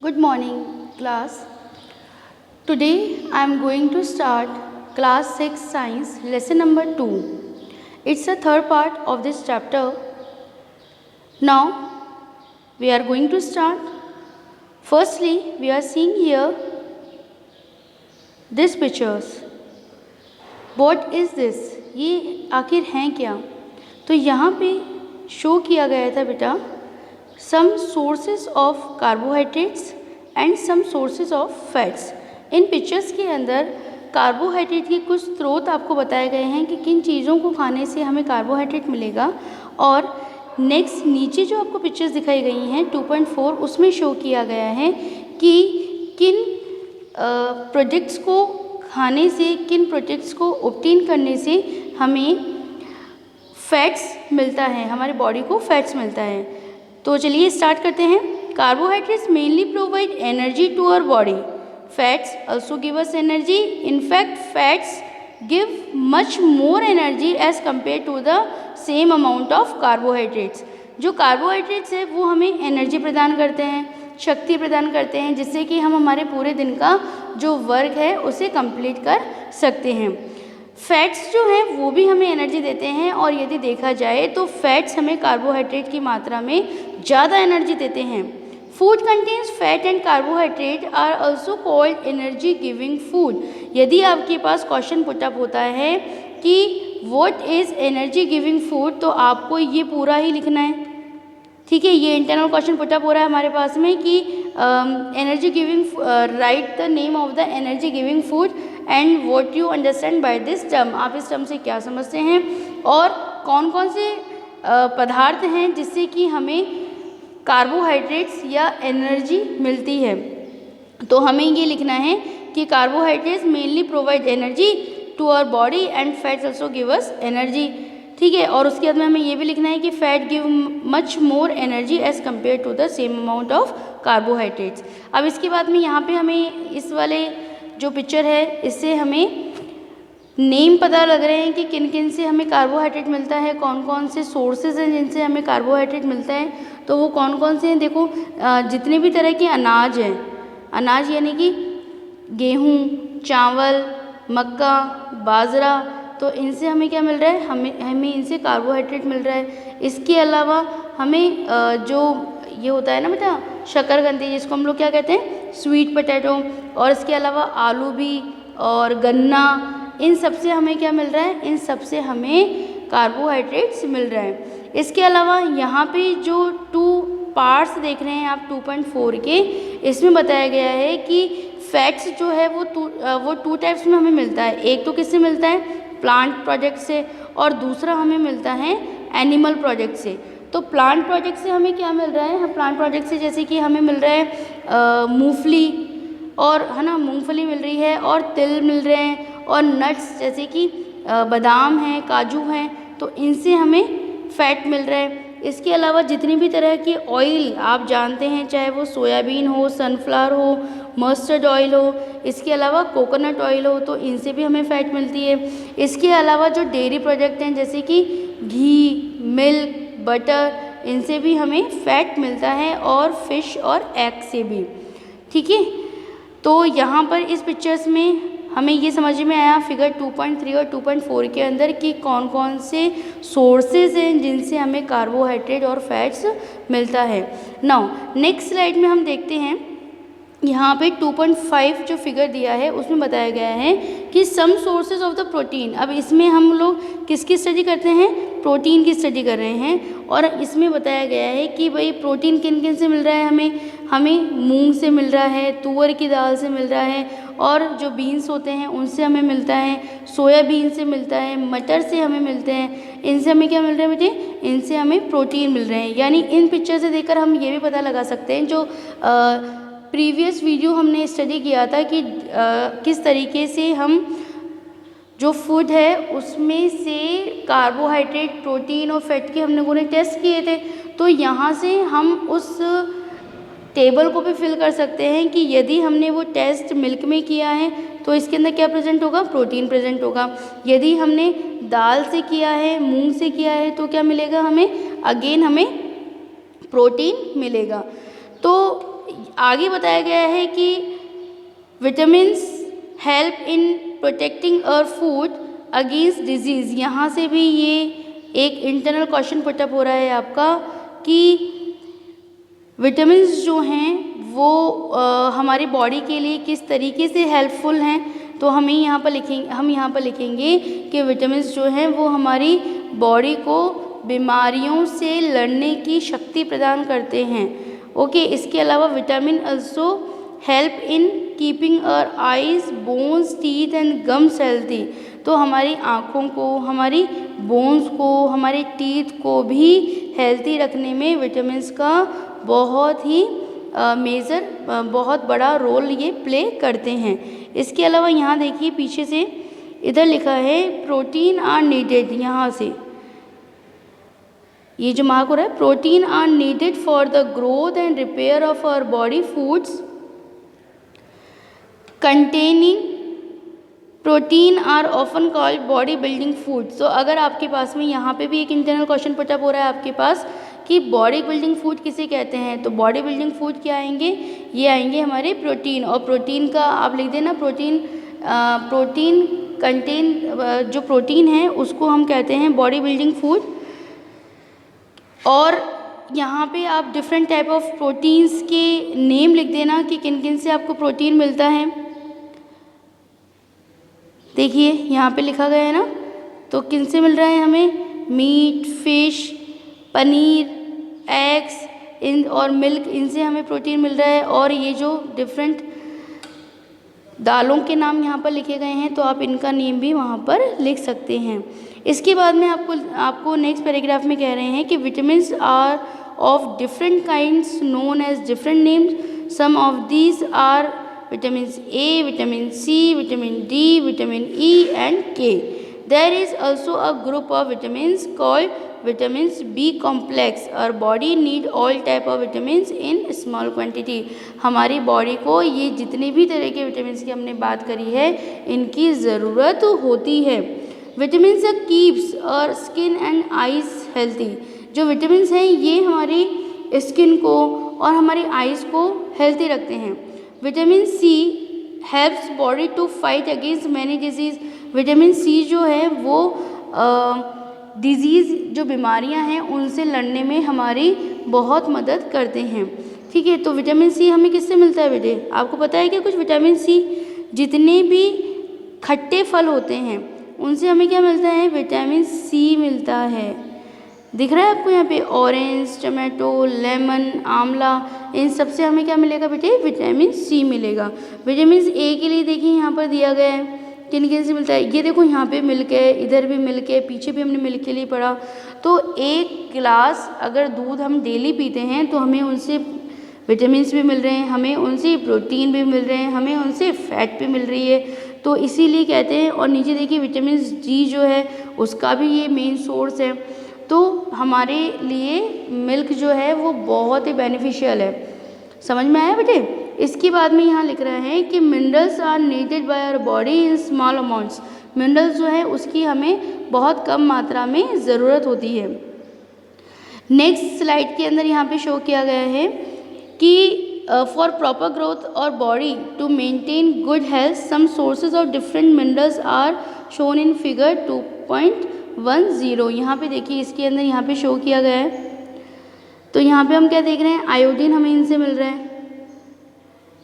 Good morning, class. Today I am going to start class 6 science lesson number 2. It's the third part of this chapter. Now we are going to start. Firstly, we are seeing here these pictures. What is this? ये आखिर हैं क्या? तो यहाँ पे show किया गया था बेटा some sources of carbohydrates and some sources of fats. In pictures के अंदर कार्बोहाइड्रेट के कुछ स्रोत आपको बताए गए हैं कि किन चीज़ों को खाने से हमें कार्बोहाइड्रेट मिलेगा। और नेक्स्ट नीचे जो आपको पिक्चर्स दिखाई गई हैं 2.4 उसमें शो किया गया है कि किन प्रोडक्ट्स को खाने से, किन प्रोडक्ट्स को ऑब्टेन करने से हमें फैट्स मिलता है, हमारी बॉडी को फैट्स मिलता है। तो चलिए स्टार्ट करते हैं। Carbohydrates mainly provide energy to our body. Fats also give us energy. In fact fats give much more energy as compare to the same amount of carbohydrates. जो कार्बोहाइड्रेट्स है वो हमें एनर्जी प्रदान करते हैं, शक्ति प्रदान करते हैं, जिससे कि हम हमारे पूरे दिन का जो वर्क है उसे कंप्लीट कर सकते हैं। फैट्स जो हैं वो भी हमें एनर्जी देते हैं, और यदि देखा जाए तो फैट्स हमें कार्बोहाइड्रेट की मात्रा में ज़्यादा एनर्जी देते हैं। Food contains fat and carbohydrate are also called energy giving food. यदि आपके पास क्वेश्चन पुटअप होता है कि what is energy giving food, तो आपको ये पूरा ही लिखना है। ठीक है, ये इंटरनल क्वेश्चन पुटअप हो रहा है हमारे पास में कि energy giving, right the name of the energy giving food and what you understand by this term. आप इस टर्म से क्या समझते हैं और कौन कौन से पदार्थ हैं जिससे कि हमें कार्बोहाइड्रेट्स या एनर्जी मिलती है। तो हमें ये लिखना है कि carbohydrates mainly provide energy to our body and fats also give us energy. ठीक है, और उसके बाद में हमें ये भी लिखना है कि fat give much more energy as compare to the same amount of carbohydrates. अब इसके बाद में यहाँ पे हमें इस वाले जो पिक्चर है इससे हमें नेम पता लग रहे हैं कि किन किन से हमें कार्बोहाइड्रेट मिलता है, कौन कौन से सोर्सेज हैं जिनसे हमें कार्बोहाइड्रेट मिलता है। तो वो कौन कौन से हैं, देखो जितने भी तरह के अनाज हैं, अनाज यानी कि गेहूँ, चावल, मक्का, बाजरा, तो इनसे हमें क्या मिल रहा है, हमें इनसे कार्बोहाइड्रेट मिल रहा है। इसके अलावा हमें जो ये होता है ना बेटा शकरकंदी, जिसको हम लोग क्या कहते हैं, स्वीट पोटैटो, और इसके अलावा आलू भी और गन्ना, इन सब से हमें क्या मिल रहा है, इन सब से हमें कार्बोहाइड्रेट्स मिल रहा है। इसके अलावा यहाँ पे जो 2 पार्ट्स देख रहे हैं आप 2.4 के, इसमें बताया गया है कि फैट्स जो है वो 2 टाइप्स में हमें मिलता है। एक तो किससे मिलता है, प्लांट प्रोडक्ट से, और दूसरा हमें मिलता है एनिमल प्रोडक्ट से। तो प्लांट प्रोडक्ट से हमें क्या मिल रहा है, प्लांट प्रोडक्ट से जैसे कि हमें मिल रहा है मूंगफली, और है ना, मूंगफली मिल रही है, और तिल मिल रहे हैं, और नट्स जैसे कि बादाम हैं, काजू हैं, तो इनसे हमें फैट मिल रहा है। इसके अलावा जितनी भी तरह के ऑयल आप जानते हैं, चाहे वो सोयाबीन हो, सनफ्लावर हो, मस्टर्ड ऑयल हो, इसके अलावा कोकोनट ऑयल हो, तो इनसे भी हमें फैट मिलती है। इसके अलावा जो डेयरी प्रोडक्ट हैं जैसे कि घी, मिल्क, बटर, इनसे भी हमें फैट मिलता है, और फिश और एग से भी। ठीक है, तो यहाँ पर इस पिक्चर्स में हमें ये समझ में आया फिगर 2.3 और 2.4 के अंदर कि कौन कौन से सोर्सेज हैं जिनसे हमें कार्बोहाइड्रेट और फैट्स मिलता है। नाउ नेक्स्ट स्लाइड में हम देखते हैं, यहाँ पे 2.5 जो फिगर दिया है उसमें बताया गया है कि some sources of the protein. अब इसमें हम लोग किसकी स्टडी करते हैं, प्रोटीन की स्टडी कर रहे हैं, और इसमें बताया गया है कि भाई प्रोटीन किन किन से मिल रहा है हमें मूंग से मिल रहा है, तुअर की दाल से मिल रहा है, और जो बीन्स होते हैं उनसे हमें मिलता है, सोयाबीन से मिलता है, मटर से हमें मिलते हैं। इनसे हमें क्या मिल रहा है बेटे, इनसे हमें प्रोटीन मिल रहे हैं। यानी इन पिक्चर से देखकर हम ये भी पता लगा सकते हैं, जो प्रीवियस वीडियो हमने स्टडी किया था कि किस तरीके से हम जो फूड है उसमें से कार्बोहाइड्रेट, प्रोटीन और फैट के हम लोगों ने टेस्ट किए थे। तो यहाँ से हम उस टेबल को भी फिल कर सकते हैं कि यदि हमने वो टेस्ट मिल्क में किया है तो इसके अंदर क्या प्रेजेंट होगा, प्रोटीन प्रेजेंट होगा। यदि हमने दाल से किया है, मूंग से किया है, तो क्या मिलेगा हमें, अगेन हमें प्रोटीन मिलेगा। तो आगे बताया गया है कि vitamins help in protecting our food against disease. यहाँ से भी ये एक इंटरनल क्वेश्चन पुटअप हो रहा है आपका कि विटामिन्स जो हैं वो हमारी बॉडी के लिए किस तरीके से हेल्पफुल हैं। तो हम यहाँ पर लिखेंगे कि विटामिन्स जो हैं वो हमारी बॉडी को बीमारियों से लड़ने की शक्ति प्रदान करते हैं। ओके, इसके अलावा vitamin also help in keeping our eyes, bones, teeth and gums healthy. तो हमारी आँखों को, हमारी बोन्स को, हमारे टीथ को भी हेल्थी रखने में विटामिन्स का बहुत ही बहुत बड़ा रोल ये प्ले करते हैं। इसके अलावा यहाँ देखिए पीछे से इधर लिखा है प्रोटीन आर नीडेड। यहाँ से ये जो मार्क हो रहा है, protein are needed for the growth and repair of our body. Foods containing protein are often called body building food. तो अगर आपके पास में यहाँ पे भी एक इंटरनल क्वेश्चन पुटअप हो रहा है आपके पास कि बॉडी बिल्डिंग फूड किसे कहते हैं, तो बॉडी बिल्डिंग फूड क्या आएंगे, ये आएंगे हमारे प्रोटीन। और प्रोटीन का आप लिख देना प्रोटीन कंटेन, जो प्रोटीन है उसको हम कहते हैं बॉडी बिल्डिंग फूड। और यहाँ पे आप डिफरेंट टाइप ऑफ प्रोटीन्स के नेम लिख देना कि किन किन से आपको प्रोटीन मिलता है। देखिए यहाँ पे लिखा गया है ना, तो किन से मिल रहा है हमें, मीट, फिश, पनीर, एग्स इन और मिल्क, इनसे हमें प्रोटीन मिल रहा है। और ये जो डिफरेंट दालों के नाम यहाँ पर लिखे गए हैं तो आप इनका नेम भी वहाँ पर लिख सकते हैं। इसके बाद में आपको नेक्स्ट पैराग्राफ में कह रहे हैं कि vitamins are of different kinds known as different names. Some of these are vitamin A, vitamin C, vitamin D, vitamin E and K. There is also a group of vitamins called vitamins B complex. और body need all type of vitamins in small quantity. हमारी body को ये जितने भी तरह के vitamins की हमने बात करी है इनकी ज़रूरत होती है। विटामिन्स कीप्स और स्किन एंड आइज हेल्थी। जो विटामिन्स हैं ये हमारी स्किन को और हमारी आइज़ को हेल्थी रखते हैं। Vitamin C helps body to fight against many disease. Vitamin C जो है वो डिजीज़ जो बीमारियां हैं उनसे लड़ने में हमारी बहुत मदद करते हैं। ठीक है, तो विटामिन सी हमें किससे मिलता है बेटे, आपको पता है क्या कुछ? विटामिन सी जितने भी खट्टे फल होते हैं उनसे हमें क्या मिलता है, विटामिन सी मिलता है। दिख रहा है आपको यहाँ पे, ऑरेंज, टमाटो, लेमन, आंवला, इन सब से हमें क्या मिलेगा बेटे, विटामिन सी मिलेगा। विटामिन ए के लिए देखिए यहाँ पर दिया गया है किन किन से मिलता है। ये देखो यहाँ पे मिल्क है, इधर भी मिल्क है, पीछे भी हमने मिल्क के लिए पढ़ा। तो एक गिलास अगर दूध हम डेली पीते हैं तो हमें उनसे विटामिन भी मिल रहे हैं, हमें उनसे प्रोटीन भी मिल रहे हैं, हमें उनसे फैट भी मिल रही है। तो इसीलिए कहते हैं। और नीचे देखिए विटामिन डी जो है उसका भी ये मेन सोर्स है। तो हमारे लिए मिल्क जो है वो बहुत ही बेनिफिशियल है। समझ में आया बेटे? इसके बाद में यहाँ लिख रहा है कि minerals are needed by our body in small amounts. Minerals जो है उसकी हमें बहुत कम मात्रा में ज़रूरत होती है। नेक्स्ट स्लाइड के अंदर यहाँ पे शो किया गया है कि फॉर प्रॉपर ग्रोथ और body to maintain good health some sources of different minerals are shown in figure 2.10। यहाँ पे देखिए इसके अंदर यहाँ पे शो किया गया है। तो यहाँ पे हम क्या देख रहे हैं, आयोडीन हमें इनसे मिल रहा है।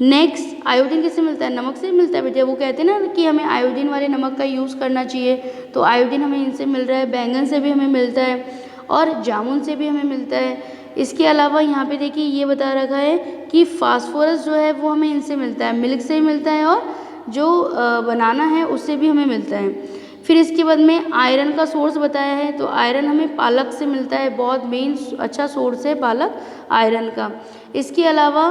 नेक्स्ट आयोडीन किससे मिलता है, नमक से मिलता है बेटे। वो कहते हैं ना कि हमें आयोडीन वाले नमक का यूज़ करना चाहिए, तो आयोडीन हमें इनसे मिल रहा है। बैंगन से भी हमें मिलता है और जामुन से भी हमें मिलता है। इसके अलावा यहाँ पे देखिए ये बता रखा है कि फास्फोरस जो है वो हमें इनसे मिलता है, मिल्क से भी मिलता है और जो बनाना है उससे भी हमें मिलता है। फिर इसके बाद में आयरन का सोर्स बताया है, तो आयरन हमें पालक से मिलता है, बहुत मेन अच्छा सोर्स है पालक आयरन का। इसके अलावा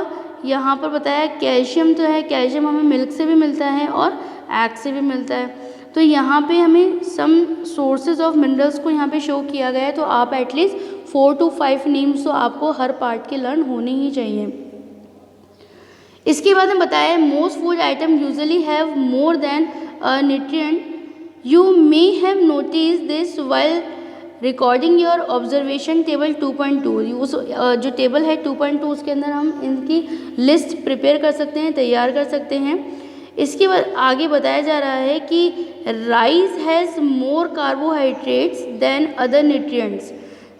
यहाँ पर बताया कैल्शियम तो है, कैल्शियम हमें मिल्क से भी मिलता है और एग से भी मिलता है। तो यहाँ पे हमें सम सोर्सेज ऑफ मिनरल्स को यहाँ पे शो किया गया है। तो आप एटलीस्ट 4 to 5 नेम्स तो आपको हर पार्ट के लर्न होने ही चाहिए। इसके बाद में बताया most food item usually have more than nutrient. You may have noticed this while recording your observation table 2.2, उस जो टेबल है 2.2 उसके अंदर हम इनकी लिस्ट प्रिपेयर कर सकते हैं, तैयार कर सकते हैं। इसके बाद आगे बताया जा रहा है कि rice has more carbohydrates than other nutrients.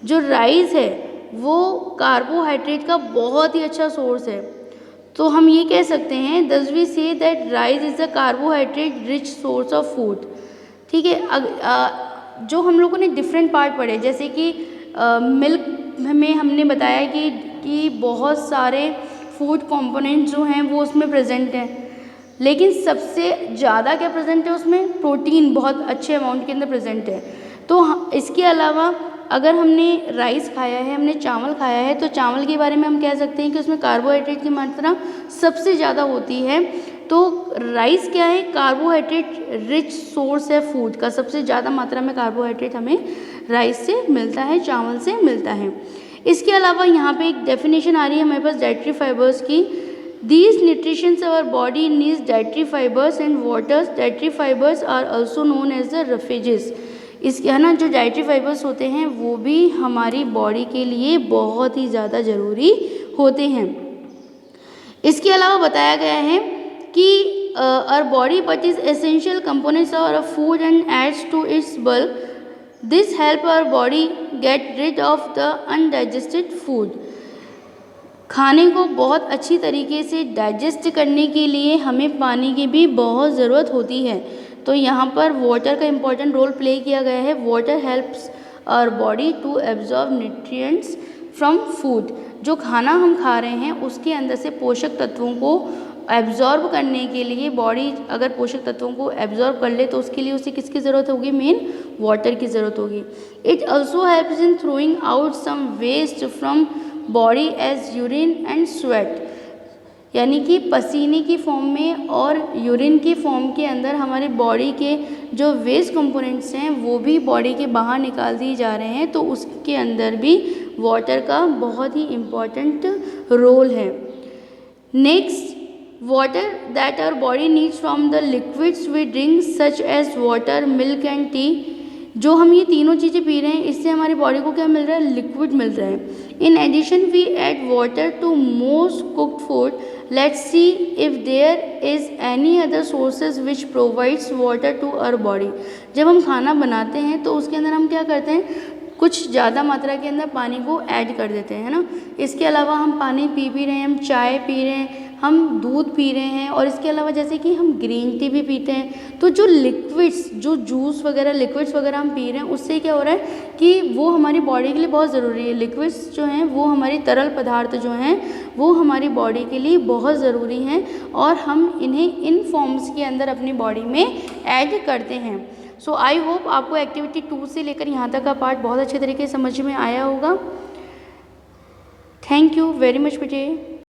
जो राइस है वो कार्बोहाइड्रेट का बहुत ही अच्छा सोर्स है। तो हम ये कह सकते हैं thus we say that rice is a carbohydrate rich source of food. ठीक है, जो हम लोगों ने डिफरेंट पार्ट पढ़े, जैसे कि मिल्क में हमने बताया कि बहुत सारे फूड कंपोनेंट जो हैं वो उसमें प्रेजेंट हैं, लेकिन सबसे ज़्यादा क्या प्रेजेंट है उसमें, प्रोटीन बहुत अच्छे अमाउंट के अंदर प्रेजेंट है। तो इसके अलावा अगर हमने राइस खाया है, हमने चावल खाया है, तो चावल के बारे में हम कह सकते हैं कि उसमें कार्बोहाइड्रेट की मात्रा सबसे ज़्यादा होती है। तो राइस क्या है, कार्बोहाइड्रेट रिच सोर्स है फूड का, सबसे ज़्यादा मात्रा में कार्बोहाइड्रेट हमें राइस से मिलता है, चावल से मिलता है। इसके अलावा यहाँ पे एक डेफिनेशन आ रही है हमारे पास डाइटरी फाइबर्स की। These nutritions our body needs dietary fibers and waters. Dietary fibers are also known as the refuges. इसके है ना, जो डाइटरी फाइबर्स होते हैं वो भी हमारी बॉडी के लिए बहुत ही ज़्यादा ज़रूरी होते हैं। इसके अलावा बताया गया है कि our body but is essential components of our food and adds to its bulk. This help our body get rid of the undigested food. खाने को बहुत अच्छी तरीके से डाइजेस्ट करने के लिए हमें पानी की भी बहुत ज़रूरत होती है। तो यहाँ पर वाटर का इम्पॉर्टेंट रोल प्ले किया गया है। Water helps our body to absorb nutrients from food. जो खाना हम खा रहे हैं उसके अंदर से पोषक तत्वों को एब्जॉर्ब करने के लिए बॉडी अगर पोषक तत्वों को एब्जॉर्ब कर ले तो उसके लिए उसे किसकी ज़रूरत होगी, मेन वाटर की ज़रूरत होगी। It also helps in throwing out some waste from body as urine and sweat, यानी कि पसीने की फॉर्म में और यूरिन की फॉर्म के अंदर हमारे बॉडी के जो वेस्ट कंपोनेंट्स हैं वो भी बॉडी के बाहर निकाल दिए जा रहे हैं, तो उसके अंदर भी वाटर का बहुत ही इम्पॉर्टेंट रोल है। Next, water that our body needs from the liquids we drink such as water, milk and tea. जो हम ये तीनों चीज़ें पी रहे हैं इससे हमारी बॉडी को क्या मिल रहा है, लिक्विड मिल रहा है। In addition we add water to most cooked food. Let's see if there is any other sources which provides water to our body. जब हम खाना बनाते हैं तो उसके अंदर हम क्या करते हैं, कुछ ज़्यादा मात्रा के अंदर पानी को ऐड कर देते हैं, है ना। इसके अलावा हम पानी पी रहे हैं, हम चाय पी रहे हैं, हम दूध पी रहे हैं, और इसके अलावा जैसे कि हम ग्रीन टी भी पीते हैं। तो जो लिक्विड्स, जो जूस वगैरह लिक्विड्स वगैरह हम पी रहे हैं उससे क्या हो रहा है कि वो हमारी बॉडी के लिए बहुत ज़रूरी है। लिक्विड्स जो हैं वो हमारी तरल पदार्थ जो हैं वो हमारी बॉडी के लिए बहुत ज़रूरी हैं, और हम इन्हें इन फॉर्म्स के अंदर अपनी बॉडी में ऐड करते हैं। सो आई होप आपको एक्टिविटी 2 से लेकर यहाँ तक का पार्ट बहुत अच्छे तरीके से समझ में आया होगा। थैंक यू वेरी मच बेटे।